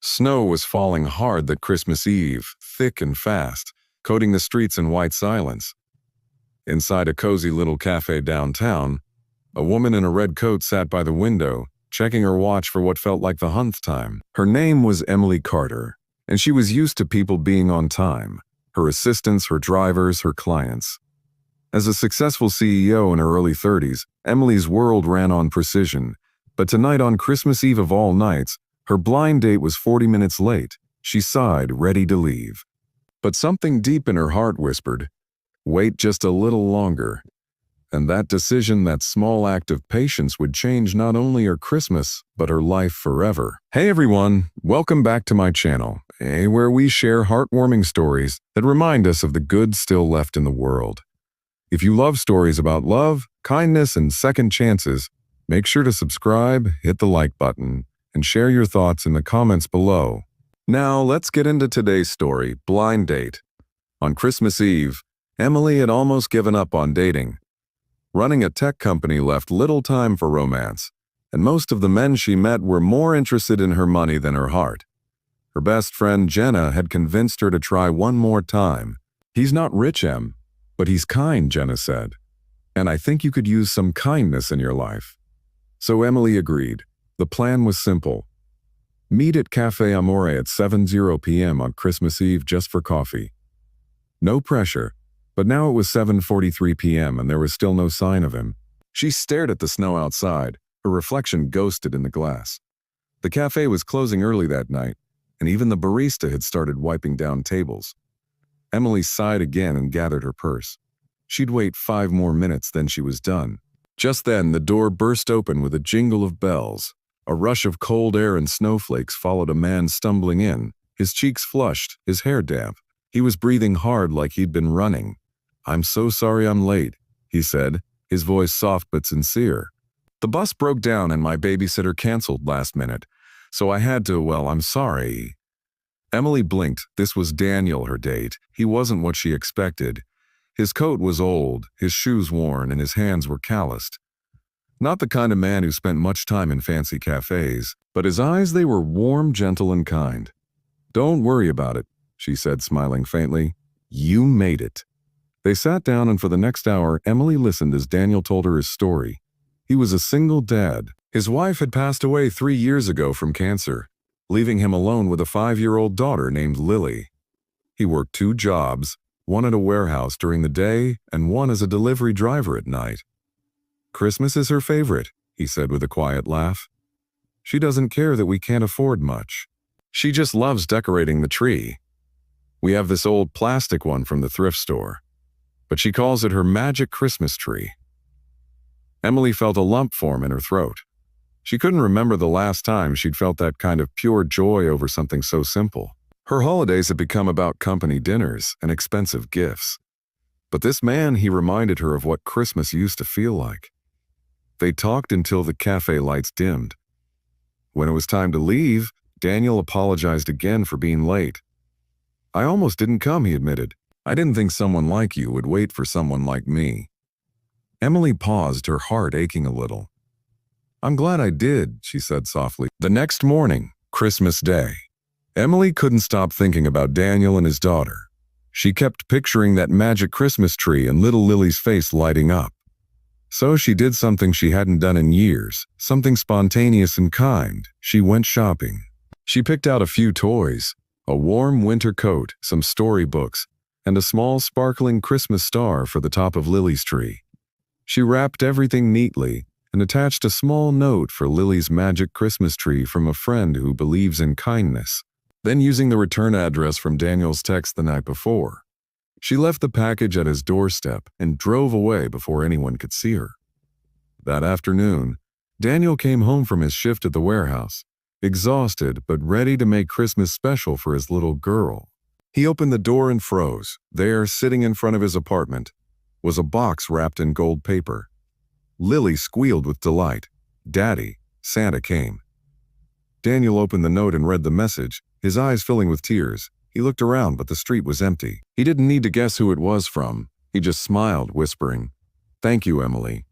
Snow was falling hard that Christmas Eve, thick and fast, coating the streets in white silence. Inside a cozy little cafe downtown, a woman in a red coat sat by the window, checking her watch for what felt like the 100th time. Her name was Emily Carter, and she was used to people being on time, her assistants, her drivers, her clients. As a successful CEO in her early 30s, Emily's world ran on precision, but tonight on Christmas Eve of all nights, her blind date was 40 minutes late. She sighed, ready to leave. But something deep in her heart whispered, wait just a little longer. And that decision, that small act of patience, would change not only her Christmas, but her life forever. Hey everyone, welcome back to my channel, where we share heartwarming stories that remind us of the good still left in the world. If you love stories about love, kindness, and second chances, make sure to subscribe, hit the like button, and share your thoughts in the comments below. Now, let's get into today's story, Blind Date. On Christmas Eve, Emily had almost given up on dating. Running a tech company left little time for romance, and most of the men she met were more interested in her money than her heart. Her best friend Jenna had convinced her to try one more time. He's not rich, Em, but he's kind, Jenna said. And I think you could use some kindness in your life. So Emily agreed. The plan was simple. Meet at Café Amore at 7:00 p.m. on Christmas Eve just for coffee. No pressure, but now it was 7:43 p.m. and there was still no sign of him. She stared at the snow outside, her reflection ghosted in the glass. The cafe was closing early that night, and even the barista had started wiping down tables. Emily sighed again and gathered her purse. She'd wait 5 more minutes, then she was done. Just then, the door burst open with a jingle of bells. A rush of cold air and snowflakes followed a man stumbling in, his cheeks flushed, his hair damp. He was breathing hard like he'd been running. "I'm so sorry I'm late," he said, his voice soft but sincere. "The bus broke down and my babysitter canceled last minute, so I had to, I'm sorry." Emily blinked. This was Daniel, her date. He wasn't what she expected. His coat was old, his shoes worn, and his hands were calloused. Not the kind of man who spent much time in fancy cafes, but his eyes, they were warm, gentle, and kind. "Don't worry about it," she said, smiling faintly. "You made it." They sat down, and for the next hour, Emily listened as Daniel told her his story. He was a single dad. His wife had passed away 3 years ago from cancer, leaving him alone with a 5-year-old daughter named Lily. He worked 2 jobs, one at a warehouse during the day and one as a delivery driver at night. "Christmas is her favorite," he said with a quiet laugh. "She doesn't care that we can't afford much. She just loves decorating the tree. We have this old plastic one from the thrift store, but she calls it her magic Christmas tree." Emily felt a lump form in her throat. She couldn't remember the last time she'd felt that kind of pure joy over something so simple. Her holidays had become about company dinners and expensive gifts. But this man, he reminded her of what Christmas used to feel like. They talked until the cafe lights dimmed. When it was time to leave, Daniel apologized again for being late. "I almost didn't come," he admitted. "I didn't think someone like you would wait for someone like me." Emily paused, her heart aching a little. "I'm glad I did," she said softly. The next morning, Christmas Day, Emily couldn't stop thinking about Daniel and his daughter. She kept picturing that magic Christmas tree and little Lily's face lighting up. So she did something she hadn't done in years, something spontaneous and kind. She went shopping. She picked out a few toys, a warm winter coat, some storybooks, and a small sparkling Christmas star for the top of Lily's tree. She wrapped everything neatly and attached a small note for Lily's magic Christmas tree from a friend who believes in kindness. Then, using the return address from Daniel's text the night before, she left the package at his doorstep and drove away before anyone could see her. That afternoon, Daniel came home from his shift at the warehouse, exhausted but ready to make Christmas special for his little girl. He opened the door and froze. There, sitting in front of his apartment, was a box wrapped in gold paper. Lily squealed with delight. "Daddy, Santa came." Daniel opened the note and read the message, his eyes filling with tears. He looked around, but the street was empty. He didn't need to guess who it was from. He just smiled, whispering, "Thank you, Emily."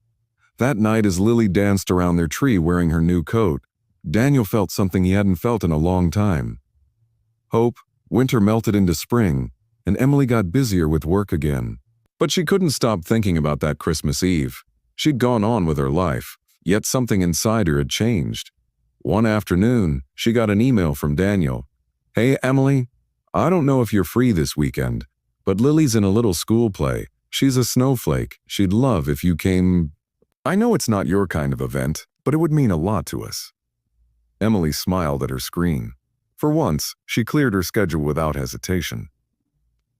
That night, as Lily danced around their tree wearing her new coat, Daniel felt something he hadn't felt in a long time. hope, winter melted into spring, and Emily got busier with work again. But she couldn't stop thinking about that Christmas Eve. She'd gone on with her life, yet something inside her had changed. One afternoon, she got an email from Daniel. "Hey, Emily, I don't know if you're free this weekend, but Lily's in a little school play. She's a snowflake. She'd love if you came. I know it's not your kind of event, but it would mean a lot to us." Emily smiled at her screen. For once, she cleared her schedule without hesitation.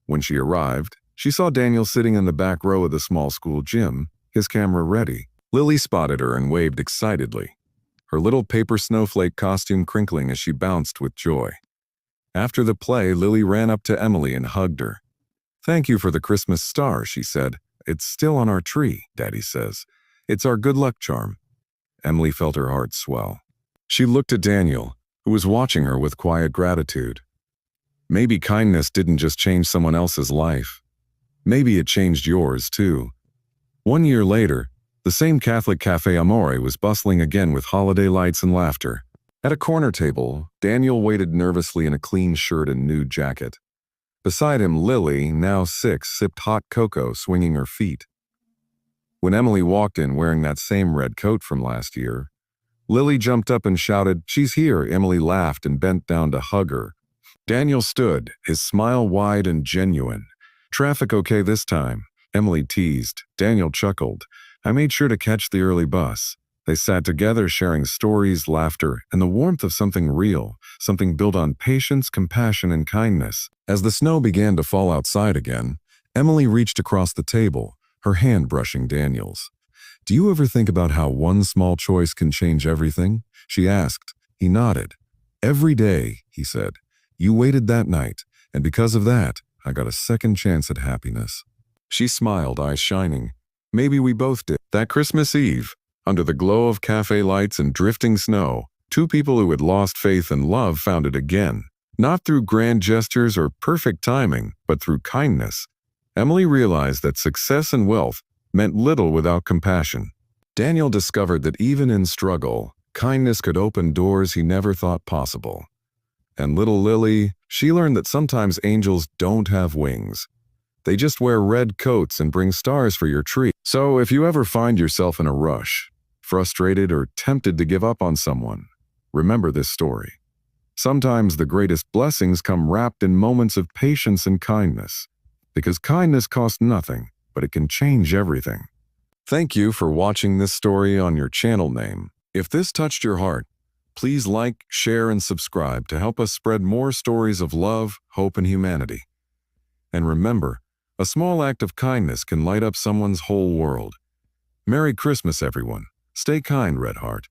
When she arrived, she saw Daniel sitting in the back row of the small school gym, his camera ready. Lily spotted her and waved excitedly, her little paper snowflake costume crinkling as she bounced with joy. After the play, Lily ran up to Emily and hugged her. "Thank you for the Christmas star," she said. "It's still on our tree, Daddy says. It's our good luck charm." Emily felt her heart swell. She looked at Daniel, who was watching her with quiet gratitude. Maybe kindness didn't just change someone else's life. Maybe it changed yours, too. 1 year later, the same Catholic Café Amore was bustling again with holiday lights and laughter. At a corner table, Daniel waited nervously in a clean shirt and nude jacket. Beside him, Lily, now 6, sipped hot cocoa, swinging her feet. When Emily walked in wearing that same red coat from last year, Lily jumped up and shouted, "She's here!" Emily laughed and bent down to hug her. Daniel stood, his smile wide and genuine. "Traffic okay this time?" Emily teased. Daniel chuckled. "I made sure to catch the early bus." They sat together, sharing stories, laughter, and the warmth of something real, something built on patience, compassion, and kindness. As the snow began to fall outside again, Emily reached across the table, her hand brushing Daniel's. "Do you ever think about how one small choice can change everything?" she asked. He nodded. "Every day," he said. "You waited that night, and because of that, I got a second chance at happiness." She smiled, eyes shining. "Maybe we both did." That Christmas Eve, under the glow of cafe lights and drifting snow, two people who had lost faith and love found it again. Not through grand gestures or perfect timing, but through kindness. Emily realized that success and wealth meant little without compassion. Daniel discovered that even in struggle, kindness could open doors he never thought possible. And little Lily, she learned that sometimes angels don't have wings. They just wear red coats and bring stars for your tree. So if you ever find yourself in a rush, frustrated or tempted to give up on someone, remember this story. Sometimes the greatest blessings come wrapped in moments of patience and kindness, because kindness costs nothing, but it can change everything. Thank you for watching this story on your channel name. If this touched your heart, please like, share, and subscribe to help us spread more stories of love, hope, and humanity. And remember, a small act of kindness can light up someone's whole world. Merry Christmas, everyone. Stay kind, Red Heart.